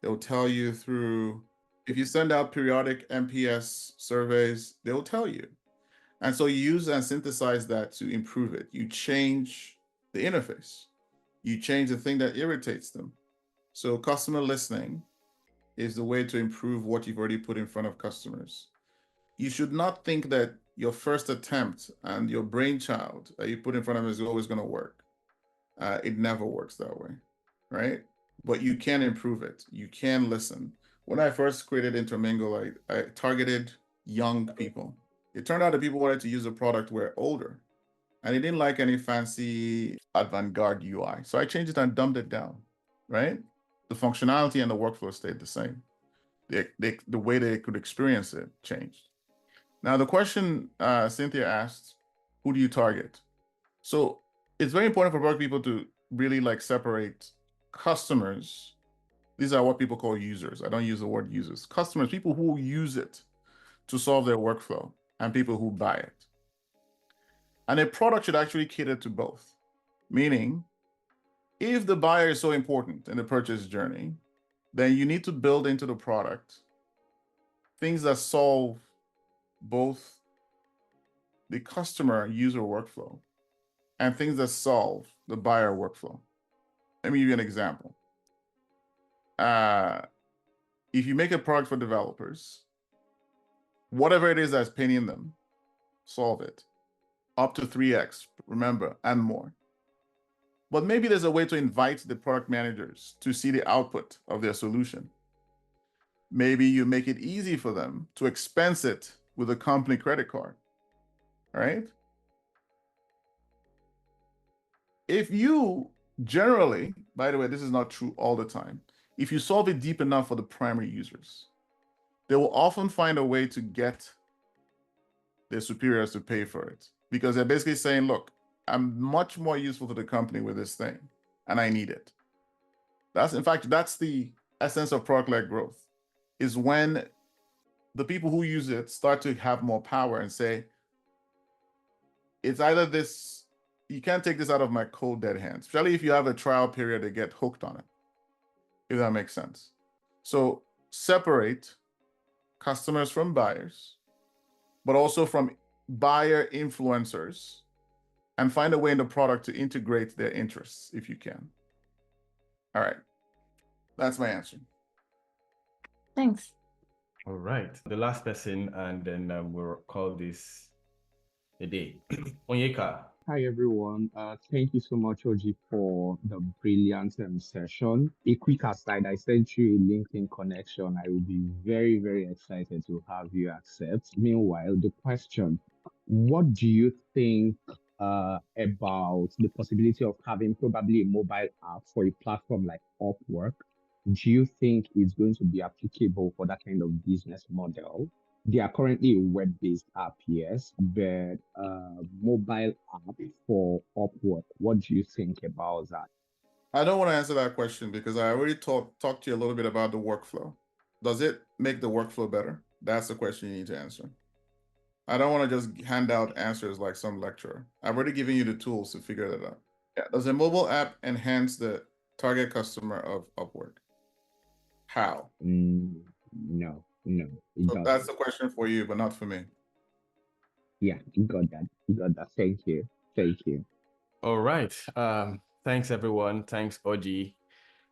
Speaker 2: they will tell you through, if you send out periodic NPS surveys, they will tell you. And so you use and synthesize that to improve it. You change the interface. You change the thing that irritates them. So customer listening is the way to improve what you've already put in front of customers. You should not think that your first attempt and your brainchild that you put in front of them is always going to work. It never works that way, right? But you can improve it. You can listen. When I first created Intermingle, I targeted young people. It turned out that people wanted to use the product were older, and they didn't like any fancy avant-garde UI. So I changed it and dumbed it down, right? The functionality and the workflow stayed the same. The way they could experience it changed. Now, the question Cynthia asked, who do you target? So it's very important for product people to really like separate customers. These are what people call users. I don't use the word users. Customers, people who use it to solve their workflow, and people who buy it. And a product should actually cater to both. Meaning, if the buyer is so important in the purchase journey, then you need to build into the product things that solve both the customer user workflow and things that solve the buyer workflow. Let me give you an example. If you make a product for developers, whatever it is that's paining them, solve it. Up to 3x, remember, and more. But maybe there's a way to invite the product managers to see the output of their solution. Maybe you make it easy for them to expense it with a company credit card, right? If you generally, by the way, this is not true all the time, if you solve it deep enough for the primary users, they will often find a way to get their superiors to pay for it, because they're basically saying, look, I'm much more useful to the company with this thing, and I need it. In fact, that's the essence of product-led growth, is when the people who use it start to have more power and say, it's either this, you can't take this out of my cold dead hands, especially if you have a trial period to get hooked on it, if that makes sense. So separate customers from buyers, but also from buyer influencers, and find a way in the product to integrate their interests if you can. All right. That's my answer.
Speaker 6: Thanks.
Speaker 1: All right. The last person, and then we'll call this a day. Onyeka.
Speaker 7: Hi, everyone. Thank you so much, Oji, for the brilliant session. A quick aside, I sent you a LinkedIn connection. I will be very, very excited to have you accept. Meanwhile, the question, what do you think about the possibility of having probably a mobile app for a platform like Upwork? Do you think it's going to be applicable for that kind of business model? They are currently a web-based app, yes, but mobile app for Upwork. What do you think about that?
Speaker 2: I don't want to answer that question because I already talked to you a little bit about the workflow. Does it make the workflow better? That's the question you need to answer. I don't want to just hand out answers like some lecturer. I've already given you the tools to figure that out. Yeah. Does a mobile app enhance the target customer of Upwork? How?
Speaker 7: No, it
Speaker 2: So
Speaker 7: doesn't.
Speaker 2: that's the question for you, but not for me.
Speaker 7: Yeah, you got that. Thank you.
Speaker 1: All right. Thanks, everyone. Thanks, Oji.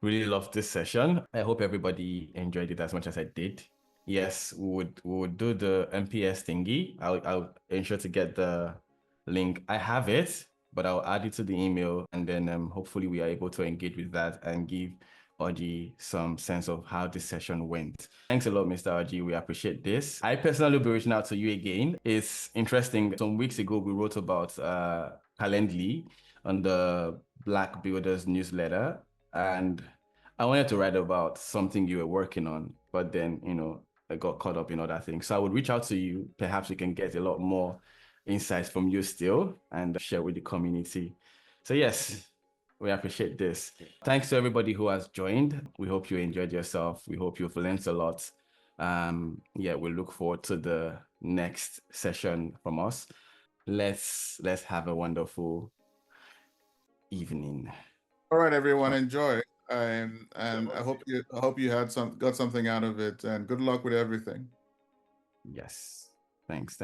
Speaker 1: Really loved this session. I hope everybody enjoyed it as much as I did. Yes, we would do the MPS thingy. I'll ensure to get the link. I have it, but I'll add it to the email, and then hopefully we are able to engage with that and give Oji some sense of how this session went. Thanks a lot, Mr. Oji. We appreciate this. I personally will be reaching out to you again. It's interesting. Some weeks ago, we wrote about Calendly on the Black Builders newsletter, and I wanted to write about something you were working on, but then, I got caught up in other things. So I would reach out to you. Perhaps we can get a lot more insights from you still and share with the community. So yes, we appreciate this. Thanks to everybody who has joined. We hope you enjoyed yourself. We hope you've learned a lot. We look forward to the next session from us. Let's have a wonderful evening.
Speaker 2: All right, everyone, enjoy. And I hope you got something out of it, and good luck with everything.
Speaker 1: Yes. Thanks.